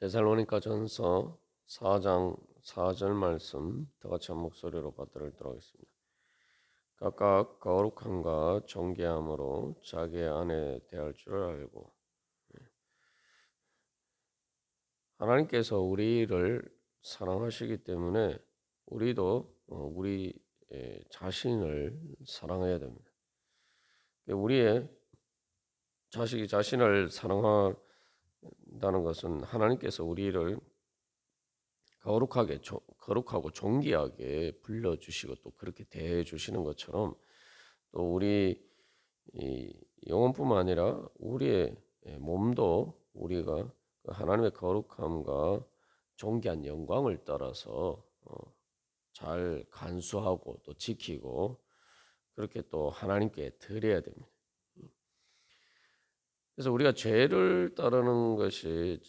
데살로니가전서 4장 4절 말씀 다 같이 한 목소리로 받들도록 하겠습니다. 각각 거룩함과 존귀함으로 자기 안에 대할 줄을 알고 하나님께서 우리를 사랑하시기 때문에 우리도 우리 자신을 사랑해야 됩니다. 우리의 자식이 자신을 사랑한다는 것은 하나님께서 우리를 거룩하고 존귀하게 불러주시고 또 그렇게 대해주시는 것처럼 또 우리 이 영혼뿐만 아니라 우리의 몸도 우리가 그 하나님의 거룩함과 존귀한 영광을 따라서 잘 간수하고 또 지키고 그렇게 또 하나님께 드려야 됩니다. 그래서 우리가 죄를 따르는 것이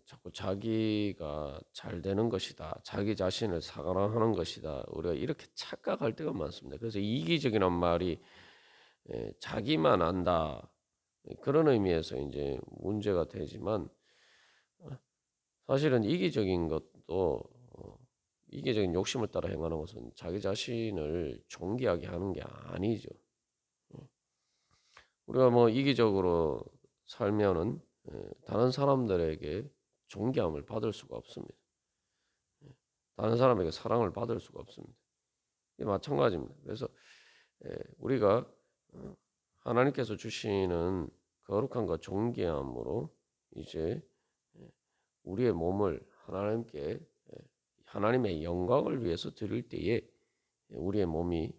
자꾸 자기가 잘 되는 것이다. 자기 자신을 사랑하는 것이다. 우리가 이렇게 착각할 때가 많습니다. 그래서 이기적이란 말이 자기만 안다. 그런 의미에서 이제 문제가 되지만 사실은 이기적인 것도 이기적인 욕심을 따라 행하는 것은 자기 자신을 존귀하게 하는 게 아니죠. 우리가 뭐 이기적으로 살면은 다른 사람들에게 존귀함을 받을 수가 없습니다. 다른 사람에게 사랑을 받을 수가 없습니다. 이게 마찬가지입니다. 그래서 우리가 하나님께서 주시는 거룩함과 존귀함으로 이제 우리의 몸을 하나님께 하나님의 영광을 위해서 드릴 때에 우리의 몸이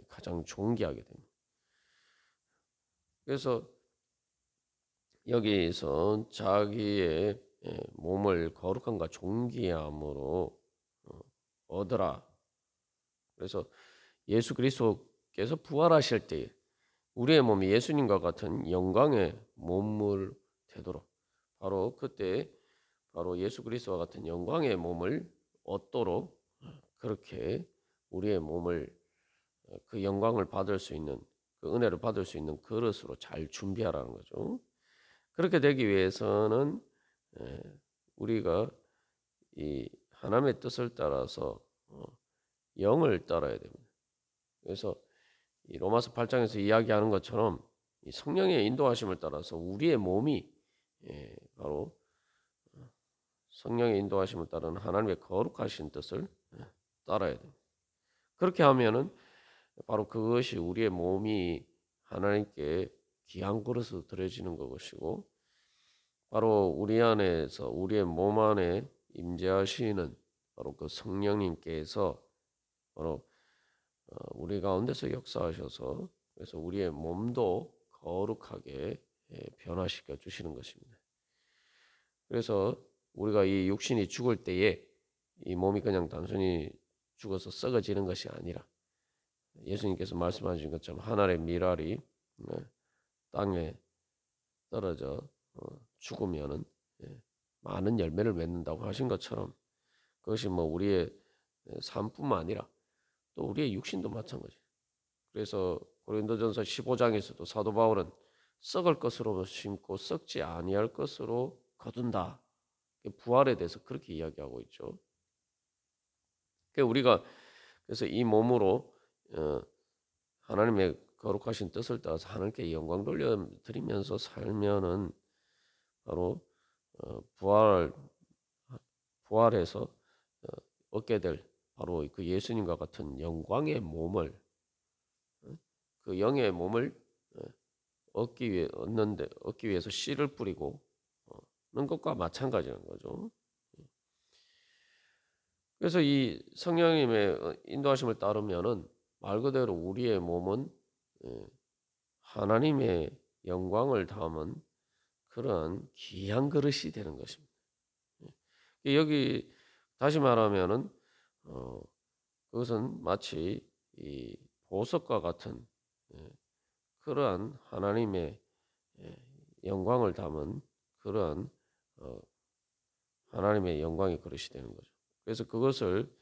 가장 존귀하게 됩니다. 그래서 여기서 자기의 몸을 거룩함과 존귀함으로 얻으라. 그래서 예수 그리스도께서 부활하실 때 우리의 몸이 예수님과 같은 영광의 몸을 되도록 바로 그때 바로 예수 그리스도와 같은 영광의 몸을 얻도록 그렇게 우리의 몸을 그 영광을 받을 수 있는 그 은혜를 받을 수 있는 그릇으로 잘 준비하라는 거죠. 그렇게 되기 위해서는 우리가 이 하나님의 뜻을 따라서 영을 따라야 됩니다. 그래서 이 로마서 8장에서 이야기하는 것처럼 이 성령의 인도하심을 따라서 우리의 몸이 바로 성령의 인도하심을 따르는 하나님의 거룩하신 뜻을 따라야 됩니다. 그렇게 하면은 바로 그것이 우리의 몸이 하나님께 귀한 그릇으로 드려지는 것이고 바로 우리 안에서 우리의 몸 안에 임재하시는 바로 그 성령님께서 바로 우리 가운데서 역사하셔서 그래서 우리의 몸도 거룩하게 변화시켜 주시는 것입니다. 그래서 우리가 이 육신이 죽을 때에 이 몸이 그냥 단순히 죽어서 썩어지는 것이 아니라 예수님께서 말씀하신 것처럼 하늘의 밀알이 땅에 떨어져 죽으면은 많은 열매를 맺는다고 하신 것처럼 그것이 뭐 우리의 삶뿐만 아니라 또 우리의 육신도 마찬가지. 그래서 고린도전서 15장에서도 사도 바울은 썩을 것으로 심고 썩지 아니할 것으로 거둔다. 부활에 대해서 그렇게 이야기하고 있죠. 우리가 그래서 이 몸으로 하나님의 거룩하신 뜻을 따라서 하나님께 영광 돌려드리면서 살면은 바로 부활해서 얻게 될 바로 그 예수님과 같은 영광의 몸을 그 영의 몸을 얻기 위해서 씨를 뿌리고 는 것과 마찬가지인 거죠. 그래서 이 성령님의 인도하심을 따르면은 말 그대로 우리의 몸은 하나님의 영광을 담은 그런 귀한 그릇이 되는 것입니다. 여기 다시 말하면은 그것은 마치 이 보석과 같은 그러한 하나님의 영광을 담은 그러한 하나님의 영광의 그릇이 되는 거죠. 그래서 그것을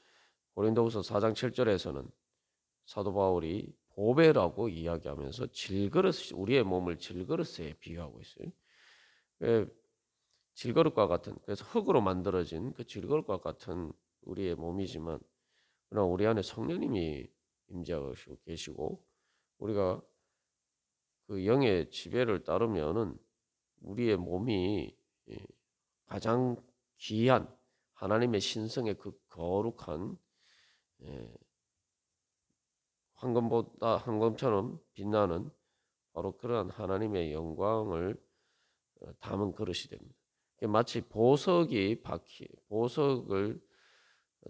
고린도후서 4장 7절에서는 사도 바울이 보배라고 이야기하면서 질그릇 우리의 몸을 질그릇에 비유하고 있어요. 질그릇과 같은, 그래서 흙으로 만들어진 그 질그릇과 같은 우리의 몸이지만, 그러나 우리 안에 성령님이 임재하고 계시고 우리가 그 영의 지배를 따르면은 우리의 몸이 가장 귀한 하나님의 신성의 그 거룩한 황금보다 황금처럼 빛나는 바로 그러한 하나님의 영광을 담은 그릇이 됩니다. 마치 보석을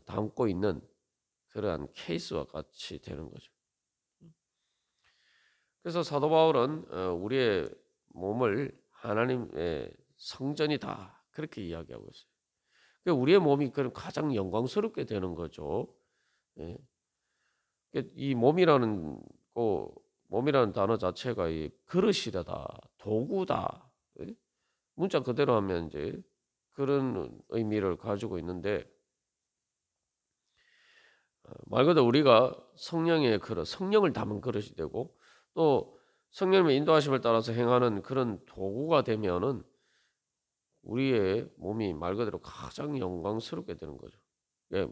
담고 있는 그러한 케이스와 같이 되는 거죠. 그래서 사도 바울은 우리의 몸을 하나님의 성전이다 그렇게 이야기하고 있어요. 그러니까 우리의 몸이 그럼 가장 영광스럽게 되는 거죠. 예. 이 몸이라는 단어 자체가 이 그릇이다, 도구다. 예? 문자 그대로 하면 이제 그런 의미를 가지고 있는데, 말 그대로 우리가 성령의 그릇, 성령을 담은 그릇이 되고 또 성령님의 인도하심을 따라서 행하는 그런 도구가 되면은 우리의 몸이 말 그대로 가장 영광스럽게 되는 거죠. 예,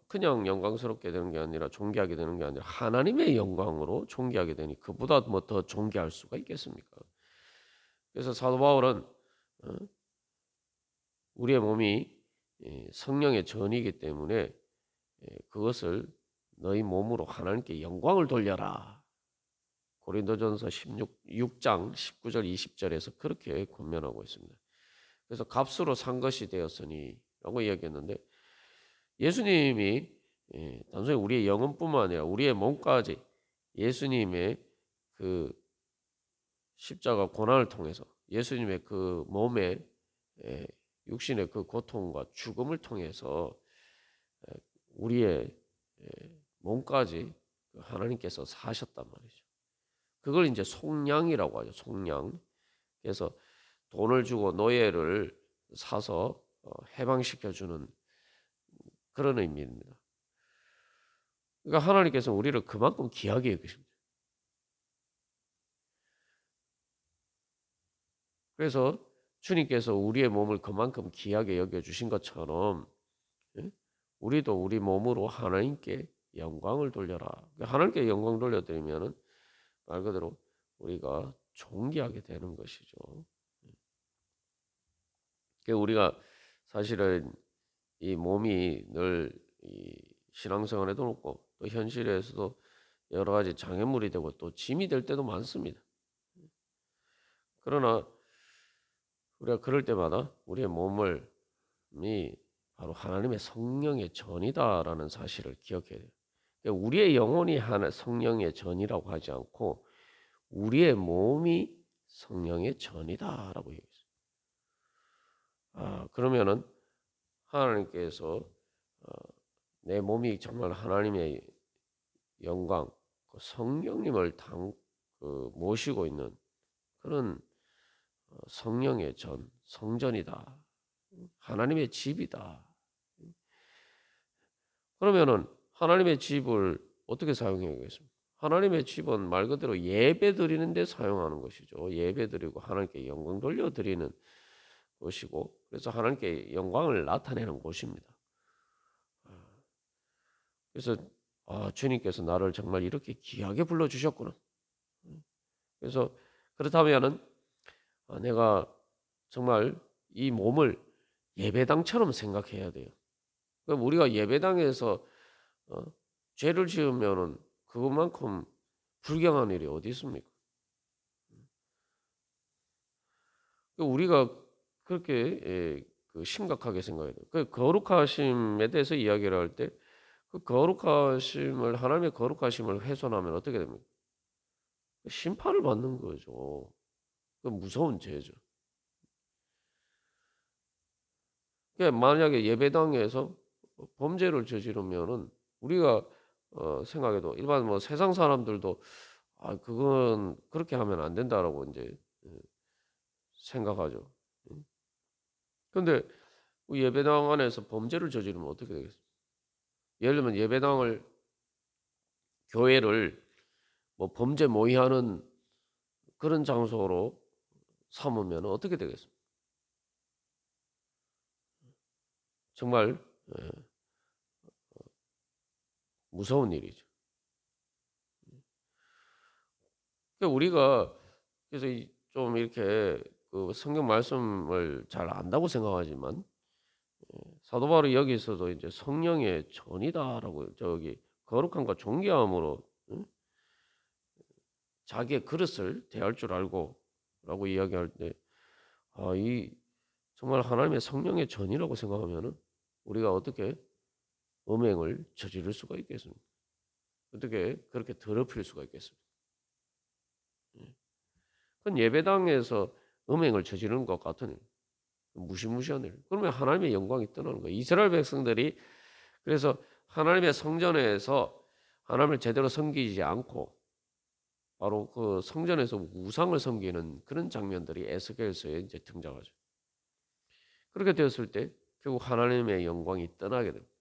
그냥 영광스럽게 되는 게 아니라 존귀하게 되는 게 아니라 하나님의 영광으로 존귀하게 되니 그보다 뭐 더 존귀할 수가 있겠습니까? 그래서 사도 바울은 우리의 몸이 성령의 전이기 때문에 그것을 너희 몸으로 하나님께 영광을 돌려라. 고린도전서 6장 19절 20절에서 그렇게 권면하고 있습니다. 그래서 값으로 산 것이 되었으니 라고 이야기했는데, 예수님이 단순히 우리의 영혼뿐만 아니라 우리의 몸까지 예수님의 그 십자가 고난을 통해서 예수님의 그 몸의 육신의 그 고통과 죽음을 통해서 우리의 몸까지 하나님께서 사셨단 말이죠. 그걸 이제 속량이라고 하죠. 속량. 그래서 돈을 주고 노예를 사서 해방시켜주는 그런 의미입니다. 그러니까 하나님께서 우리를 그만큼 귀하게 여기십니다. 그래서 주님께서 우리의 몸을 그만큼 귀하게 여겨주신 것처럼 우리도 우리 몸으로 하나님께 영광을 돌려라. 하나님께 영광 돌려드리면은 말 그대로 우리가 존귀하게 되는 것이죠. 우리가 사실은 이 몸이 늘 이 신앙생활에도 그렇고 또 현실에서도 여러 가지 장애물이 되고 또 짐이 될 때도 많습니다. 그러나 우리가 그럴 때마다 우리의 몸이 바로 하나님의 성령의 전이다라는 사실을 기억해야 돼요. 우리의 영혼이 성령의 전이라고 하지 않고 우리의 몸이 성령의 전이다라고 얘기했어요. 그러면은 하나님께서 내 몸이 정말 하나님의 영광, 성령님을 모시고 있는 그런 성령의 성전이다. 하나님의 집이다. 그러면은 하나님의 집을 어떻게 사용해야겠습니까? 하나님의 집은 말 그대로 예배 드리는 데 사용하는 것이죠. 예배 드리고 하나님께 영광 돌려 드리는 것이고, 그래서 하나님께 영광을 나타내는 곳입니다. 그래서 주님께서 나를 정말 이렇게 귀하게 불러주셨구나. 그래서 그렇다면은 내가 정말 이 몸을 예배당처럼 생각해야 돼요. 그럼 우리가 예배당에서 죄를 지으면은 그것만큼 불경한 일이 어디 있습니까? 우리가 그렇게 심각하게 생각해야 돼요. 그 거룩하심에 대해서 이야기를 할 때 그 하나님의 거룩하심을 훼손하면 어떻게 됩니까? 심판을 받는 거죠. 그 무서운 죄죠. 그러니까 만약에 예배당에서 범죄를 저지르면은 우리가 생각해도 일반 세상 사람들도 그건 그렇게 하면 안 된다라고 이제 생각하죠. 그런데 예배당 안에서 범죄를 저지르면 어떻게 되겠습니까? 예를 들면 교회를 범죄 모의하는 그런 장소로 삼으면 어떻게 되겠습니까? 정말 무서운 일이죠. 그러니까 우리가 그래서 좀 이렇게 그 성경 말씀을 잘 안다고 생각하지만 사도 바울이 여기서도 이제 성령의 전이다라고 저기 거룩함과 존귀함으로 자기의 그릇을 대할 줄 알고라고 이야기할 때 이 정말 하나님의 성령의 전이라고 생각하면은 우리가 어떻게 음행을 저지를 수가 있겠습니까? 어떻게 그렇게 더럽힐 수가 있겠습니까? 그건 예배당에서 음행을 저지르는 것 같은 일, 무시무시한 일. 그러면 하나님의 영광이 떠나는 거예요. 이스라엘 백성들이 그래서 하나님의 성전에서 하나님을 제대로 섬기지 않고 바로 그 성전에서 우상을 섬기는 그런 장면들이 에스겔서에 이제 등장하죠. 그렇게 되었을 때 결국 하나님의 영광이 떠나게 됩니다.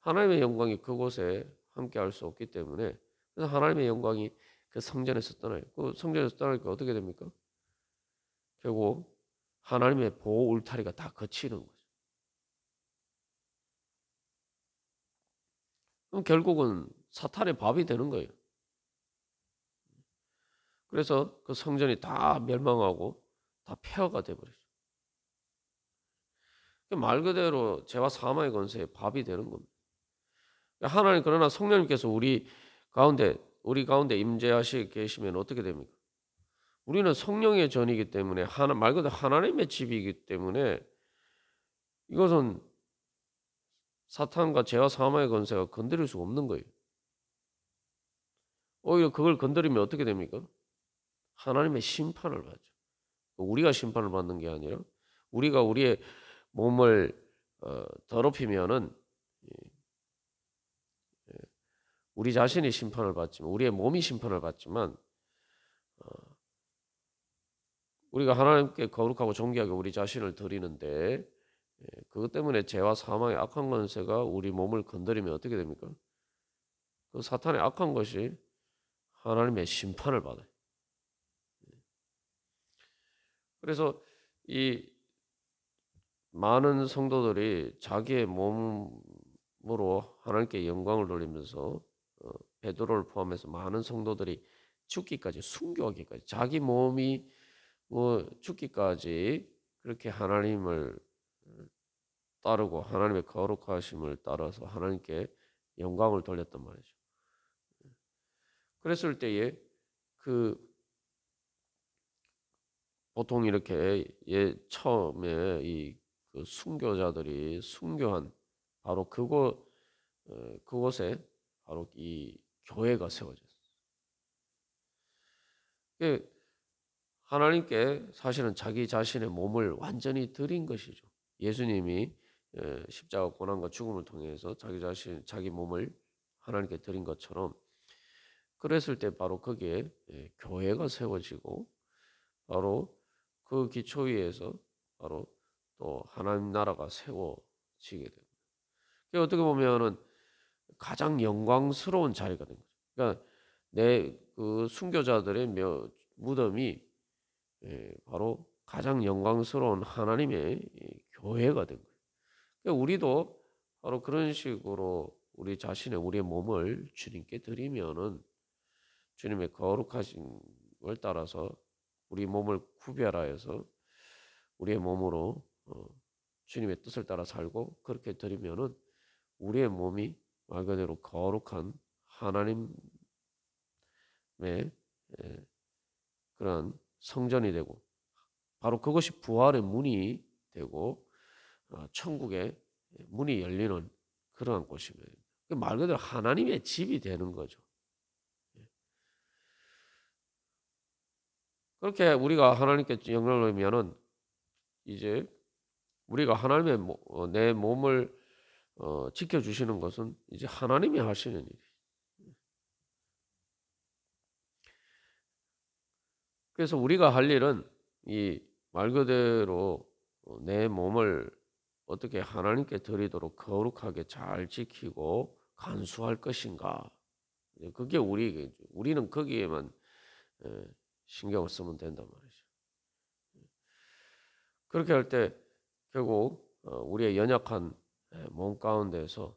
하나님의 영광이 그곳에 함께 할 수 없기 때문에 그래서 하나님의 영광이 그 성전에서 떠나요. 그 성전에서 떠나니까 어떻게 됩니까? 결국 하나님의 보호 울타리가 다 거치는 거죠. 그럼 결국은 사탄의 밥이 되는 거예요. 그래서 그 성전이 다 멸망하고 다 폐허가 돼버리죠. 말 그대로 죄와 사망의 권세의 밥이 되는 겁니다. 하나님 그러나 성령님께서 우리 가운데 임재하시 계시면 어떻게 됩니까? 우리는 성령의 전이기 때문에 말 그대로 하나님의 집이기 때문에 이것은 사탄과 죄와 사망의 권세가 건드릴 수가 없는 거예요. 오히려 그걸 건드리면 어떻게 됩니까? 하나님의 심판을 받죠. 우리가 심판을 받는 게 아니라 우리가 우리의 몸을 더럽히면은 우리 자신이 심판을 받지만 우리의 몸이 심판을 받지만 우리가 하나님께 거룩하고 존귀하게 우리 자신을 드리는데 그것 때문에 죄와 사망의 악한 권세가 우리 몸을 건드리면 어떻게 됩니까? 그 사탄의 악한 것이 하나님의 심판을 받아요. 그래서 이 많은 성도들이 자기의 몸으로 하나님께 영광을 돌리면서 베드로를 포함해서 많은 성도들이 죽기까지 순교하기까지 자기 몸이 죽기까지 그렇게 하나님을 따르고 하나님의 거룩하심을 따라서 하나님께 영광을 돌렸단 말이죠. 그랬을 때에 그 보통 이렇게 처음에 그 순교자들이 순교한 바로 그곳에 바로 이 교회가 세워졌어요. 하나님께 사실은 자기 자신의 몸을 완전히 드린 것이죠. 예수님이 십자가 고난과 죽음을 통해서 자기 몸을 하나님께 드린 것처럼 그랬을 때 바로 거기에 교회가 세워지고 바로 그 기초 위에서 바로 또 하나님 나라가 세워지게 됩니다. 어떻게 보면은 가장 영광스러운 자리가 된 거죠. 그러니까 내 그 순교자들의 무덤이 바로 가장 영광스러운 하나님의 교회가 된 거예요. 그러니까 우리도 바로 그런 식으로 우리의 몸을 주님께 드리면은 주님의 거룩하신 걸 따라서 우리 몸을 구별하여서 우리의 몸으로 주님의 뜻을 따라 살고 그렇게 드리면은 우리의 몸이 말 그대로 거룩한 하나님의 그런 성전이 되고 바로 그것이 부활의 문이 되고 천국의 문이 열리는 그러한 곳입니다. 말 그대로 하나님의 집이 되는 거죠. 그렇게 우리가 하나님께 영광을 돌리면은 이제 우리가 내 몸을 지켜주시는 것은 이제 하나님이 하시는 일이에요. 그래서 우리가 할 일은 이 말 그대로 내 몸을 어떻게 하나님께 드리도록 거룩하게 잘 지키고 간수할 것인가. 그게 우리는 거기에만 신경을 쓰면 된단 말이죠. 그렇게 할 때 결국 우리의 연약한 몸 가운데서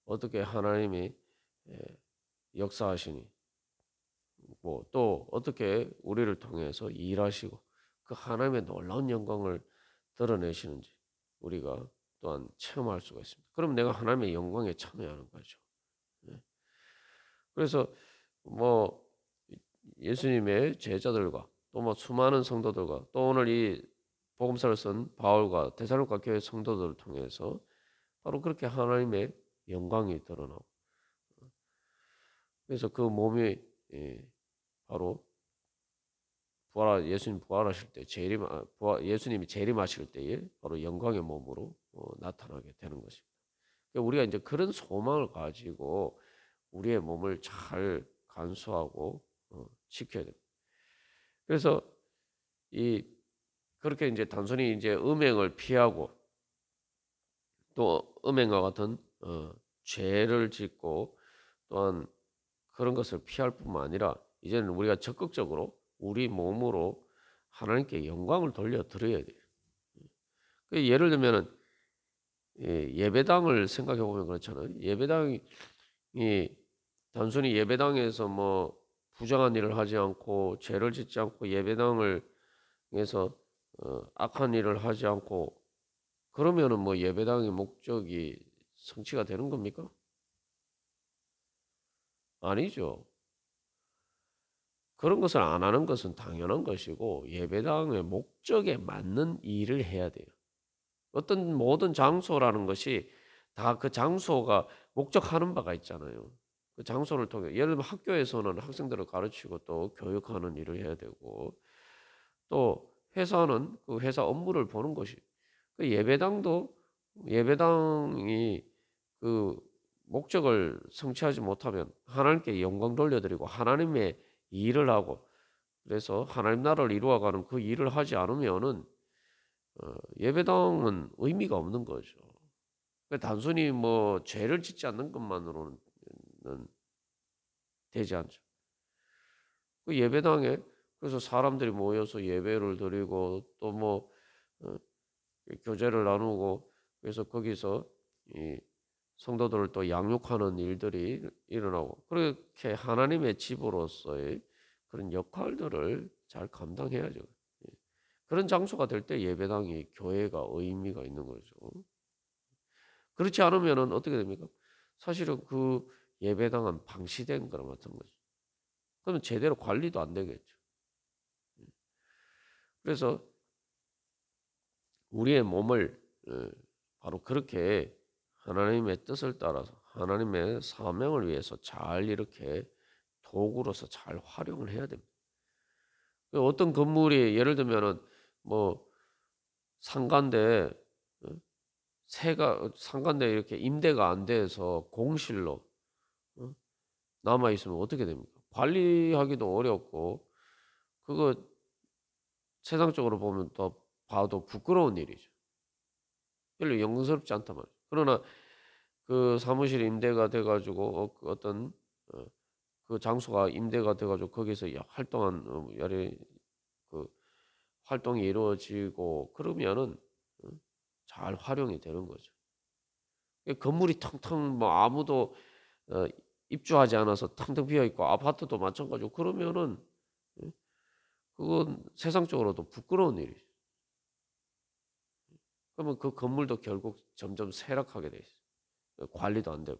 어떻게 하나님이 역사하시니, 뭐 또 어떻게 우리를 통해서 일하시고 그 하나님의 놀라운 영광을 드러내시는지 우리가 또한 체험할 수가 있습니다. 그럼 내가 하나님의 영광에 참여하는 거죠. 예. 그래서 뭐 예수님의 제자들과 또 뭐 수많은 성도들과 또 오늘 이 복음서를 쓴 바울과 데살로니가 교회 성도들을 통해서 바로 그렇게 하나님의 영광이 드러나고, 그래서 그 몸이 바로 예수님 부활하실 때 예수님이 재림하실 때에 바로 영광의 몸으로 나타나게 되는 것입니다. 그러니까 우리가 이제 그런 소망을 가지고 우리의 몸을 잘 간수하고 지켜야 됩니다. 그래서 그렇게 이제 단순히 이제 음행을 피하고 또 음행과 같은 죄를 짓고 또한 그런 것을 피할 뿐만 아니라 이제는 우리가 적극적으로 우리 몸으로 하나님께 영광을 돌려 드려야 돼요. 예를 들면은 예배당을 생각해 보면 그렇잖아요. 예배당이 단순히 예배당에서 뭐 부정한 일을 하지 않고 죄를 짓지 않고 예배당을 해서 악한 일을 하지 않고 그러면은 뭐 예배당의 목적이 성취가 되는 겁니까? 아니죠. 그런 것을 안 하는 것은 당연한 것이고 예배당의 목적에 맞는 일을 해야 돼요. 어떤 모든 장소라는 것이 다 그 장소가 목적하는 바가 있잖아요. 그 장소를 통해 예를 들면 학교에서는 학생들을 가르치고 또 교육하는 일을 해야 되고 또 회사는 그 회사 업무를 보는 것이 그 예배당이 그 목적을 성취하지 못하면 하나님께 영광 돌려드리고 하나님의 일을 하고 그래서 하나님 나라를 이루어가는 그 일을 하지 않으면은 예배당은 의미가 없는 거죠. 단순히 뭐 죄를 짓지 않는 것만으로는 되지 않죠. 그 예배당에 그래서 사람들이 모여서 예배를 드리고 또 뭐 교제를 나누고 그래서 거기서 이 성도들을 또 양육하는 일들이 일어나고 그렇게 하나님의 집으로서의 그런 역할들을 잘 감당해야죠. 그런 장소가 될 때 예배당이 교회가 의미가 있는 거죠. 그렇지 않으면은 어떻게 됩니까? 사실은 그 예배당은 방치된 거랑 같은 거죠. 그러면 제대로 관리도 안 되겠죠. 그래서 우리의 몸을 바로 그렇게 하나님의 뜻을 따라서 하나님의 사명을 위해서 잘 이렇게 도구로서 잘 활용을 해야 됩니다. 어떤 건물이 예를 들면은 뭐 상가인데 상가인데 이렇게 임대가 안 돼서 공실로 남아 있으면 어떻게 됩니까? 관리하기도 어렵고 그거 세상적으로 보면 또 봐도 부끄러운 일이죠. 별로 영광스럽지 않단 말이에요. 그러나 그 사무실이 임대가 돼 가지고 어떤 그 장소가 임대가 돼 가지고 거기서 활동한 그 활동이 이루어지고 그러면은 잘 활용이 되는 거죠. 건물이 텅텅 뭐 아무도 어 입주하지 않아서 텅텅 비어 있고 아파트도 마찬가지고 그러면은 그건 세상적으로도 부끄러운 일이죠. 그러면 그 건물도 결국 점점 쇠락하게 돼 있어요. 관리도 안 되고.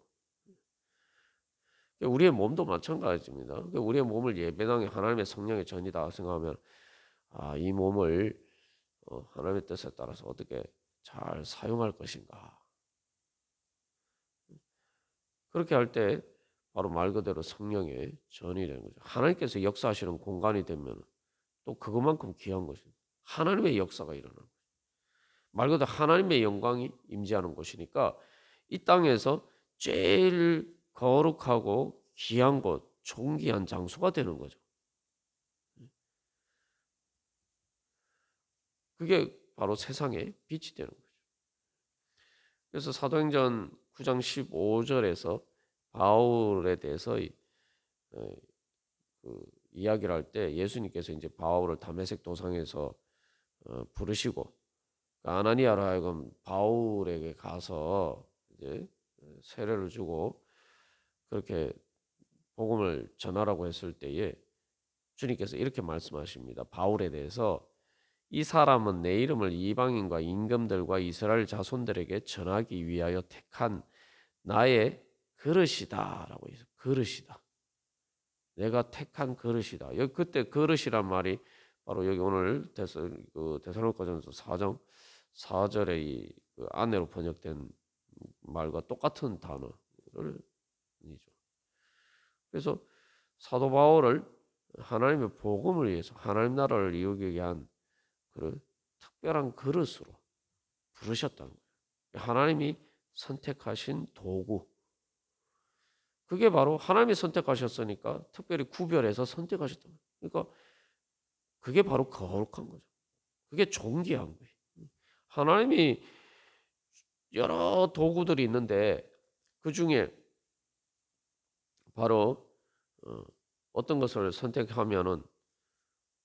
우리의 몸도 마찬가지입니다. 우리의 몸을 예배당의 하나님의 성령의 전이다 생각하면 이 몸을 하나님의 뜻에 따라서 어떻게 잘 사용할 것인가. 그렇게 할 때 바로 말 그대로 성령의 전이 되는 거죠. 하나님께서 역사하시는 공간이 되면 또 그것만큼 귀한 것입니다. 하나님의 역사가 일어나는 거죠. 말 그대로 하나님의 영광이 임재하는 곳이니까 이 땅에서 제일 거룩하고 귀한 곳, 존귀한 장소가 되는 거죠. 그게 바로 세상의 빛이 되는 거죠. 그래서 사도행전 9장 15절에서 바울에 대해서 그 이야기를 할 때 예수님께서 이제 바울을 다메섹 도상에서 부르시고 아나니아로 하여금 바울에게 가서 이제 세례를 주고 그렇게 복음을 전하라고 했을 때에 주님께서 이렇게 말씀하십니다. 바울에 대해서 이 사람은 내 이름을 이방인과 임금들과 이스라엘 자손들에게 전하기 위하여 택한 나의 그릇이다라고 해서 그릇이다. 내가 택한 그릇이다. 여기 그때 그릇이란 말이 바로 여기 오늘 데살로니가전서 4장 4절의 그 안내로 번역된 말과 똑같은 단어를 이죠. 그래서 사도 바울을 하나님의 복음을 위해서 하나님 나라를 이루기 위한 그런 특별한 그릇으로 부르셨다는 거예요. 하나님이 선택하신 도구. 그게 바로 하나님이 선택하셨으니까 특별히 구별해서 선택하셨다. 그러니까 그게 바로 거룩한 거죠. 그게 존귀한 거예요. 하나님이 여러 도구들이 있는데 그 중에 바로 어떤 것을 선택하면은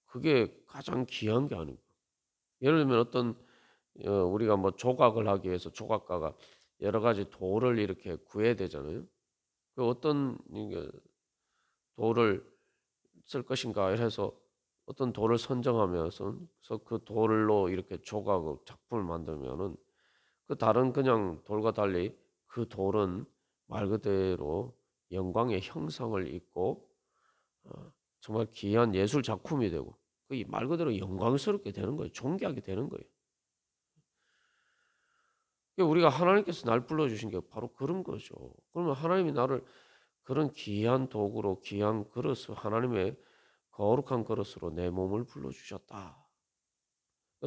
그게 가장 귀한 게 아닌가. 예를 들면 어떤 우리가 뭐 조각을 하기 위해서 조각가가 여러 가지 돌을 이렇게 구해야 되잖아요. 그 어떤 돌을 쓸 것인가 해서 어떤 돌을 선정하면서 그 돌로 이렇게 조각을 작품을 만들면은 그 다른 그냥 돌과 달리 그 돌은 말 그대로 영광의 형상을 입고 정말 귀한 예술 작품이 되고 그 말 그대로 영광스럽게 되는 거예요. 존귀하게 되는 거예요. 우리가 하나님께서 날 불러주신 게 바로 그런 거죠. 그러면 하나님이 나를 그런 귀한 도구로 귀한 그릇으로 하나님의 거룩한 그릇으로 내 몸을 불러주셨다.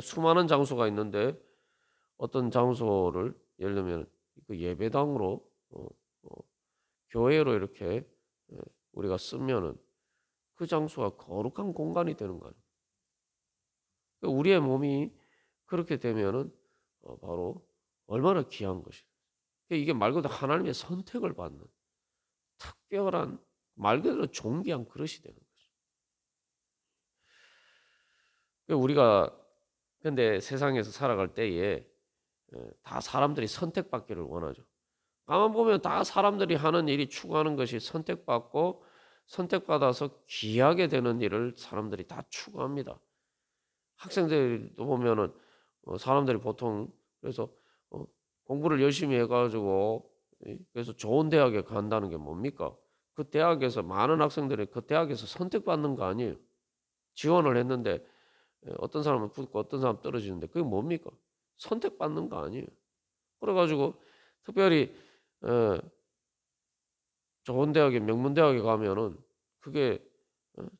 수많은 장소가 있는데 어떤 장소를 예를 들면 그 예배당으로 어, 교회로 이렇게 우리가 쓰면은 그 장소가 거룩한 공간이 되는 거예요. 우리의 몸이 그렇게 되면은 바로 얼마나 귀한 것이. 이게 말 그대로 하나님의 선택을 받는 특별한 말 그대로 존귀한 그릇이 되는 거죠. 우리가 근데 세상에서 살아갈 때에 다 사람들이 선택받기를 원하죠. 가만 보면 다 사람들이 하는 일이 추구하는 것이 선택받고 선택받아서 귀하게 되는 일을 사람들이 다 추구합니다. 학생들도 보면은 사람들이 보통 그래서 공부를 열심히 해가지고 그래서 좋은 대학에 간다는 게 뭡니까? 그 대학에서 많은 학생들이 그 대학에서 선택받는 거 아니에요. 지원을 했는데 어떤 사람은 붙고 어떤 사람은 떨어지는데 그게 뭡니까? 선택받는 거 아니에요. 그래가지고 특별히 좋은 대학에 명문대학에 가면은 그게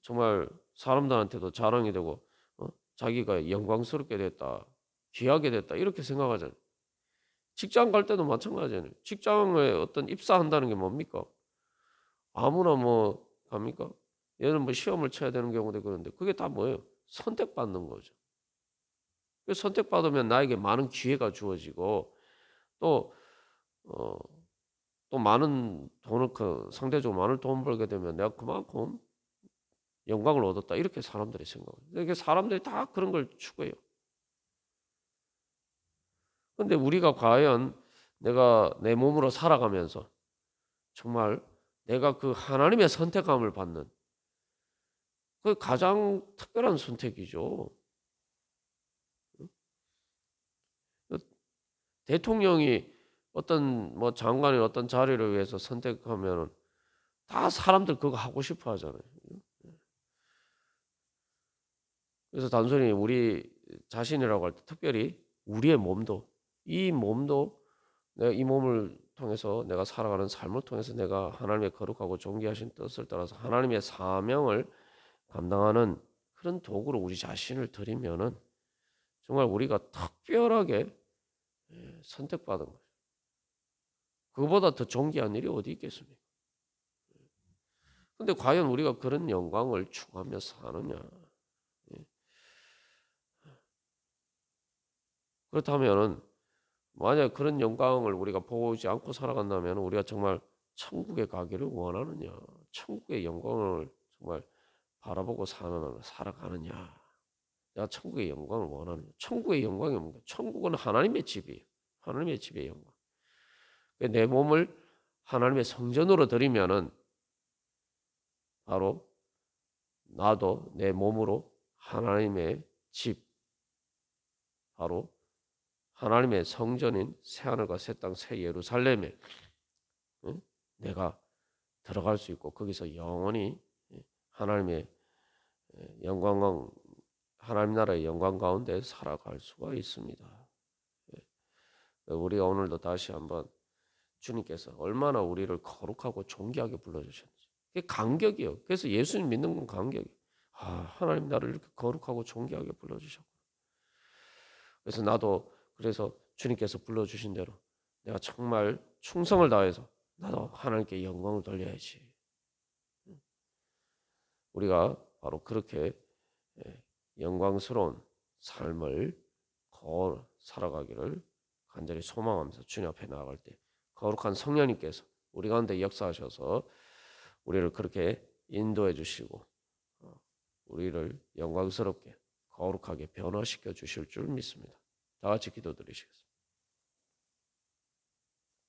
정말 사람들한테도 자랑이 되고 자기가 영광스럽게 됐다, 귀하게 됐다 이렇게 생각하잖아요. 직장 갈 때도 마찬가지잖아요. 직장에 어떤 입사한다는 게 뭡니까? 아무나 뭐 갑니까? 얘는 뭐 시험을 쳐야 되는 경우도 그런데 그게 다 뭐예요? 선택받는 거죠. 선택받으면 나에게 많은 기회가 주어지고 또 어, 또 많은 돈을 상대적으로 많은 돈 벌게 되면 내가 그만큼 영광을 얻었다 이렇게 사람들이 생각해요. 이게 사람들이 다 그런 걸 추구해요. 근데 우리가 과연 내가 내 몸으로 살아가면서 정말 내가 그 하나님의 선택함을 받는 그 가장 특별한 선택이죠. 대통령이 어떤 뭐 장관의 어떤 자리를 위해서 선택하면 다 사람들 그거 하고 싶어 하잖아요. 그래서 단순히 우리 자신이라고 할 때 특별히 우리의 몸도 이 몸도 내가 이 몸을 통해서 내가 살아가는 삶을 통해서 내가 하나님의 거룩하고 존귀하신 뜻을 따라서 하나님의 사명을 감당하는 그런 도구로 우리 자신을 드리면은 정말 우리가 특별하게 선택받은 거예요. 그거보다 더 존귀한 일이 어디 있겠습니까? 근데 과연 우리가 그런 영광을 추구하며 사느냐? 그렇다면은 만약 그런 영광을 우리가 보지 않고 살아간다면 우리가 정말 천국에 가기를 원하느냐? 천국의 영광을 정말 바라보고 살아가느냐? 내가 천국의 영광을 원하는 거예요. 천국의 영광이 뭡니까? 천국은 하나님의 집이에요. 하나님의 집의 영광. 내 몸을 하나님의 성전으로 드리면은 바로 나도 내 몸으로 하나님의 집, 바로 하나님의 성전인 새하늘과 새 땅, 새 예루살렘에 내가 들어갈 수 있고 거기서 영원히 하나님의 영광, 하나님 나라의 영광 가운데 살아갈 수가 있습니다. 우리가 오늘도 다시 한번 주님께서 얼마나 우리를 거룩하고 존귀하게 불러주셨는지. 그게 감격이에요. 그래서 예수님 믿는 건 감격이에요. 하나님 나를 이렇게 거룩하고 존귀하게 불러주셨고. 그래서 나도 그래서 주님께서 불러주신 대로 내가 정말 충성을 다해서 나도 하나님께 영광을 돌려야지. 우리가 바로 그렇게 영광스러운 삶을 살아가기를 간절히 소망하면서 주님 앞에 나아갈 때 거룩한 성령님께서 우리 가운데 역사하셔서 우리를 그렇게 인도해 주시고 우리를 영광스럽게 거룩하게 변화시켜 주실 줄 믿습니다. 다 같이 기도드리시겠습니다.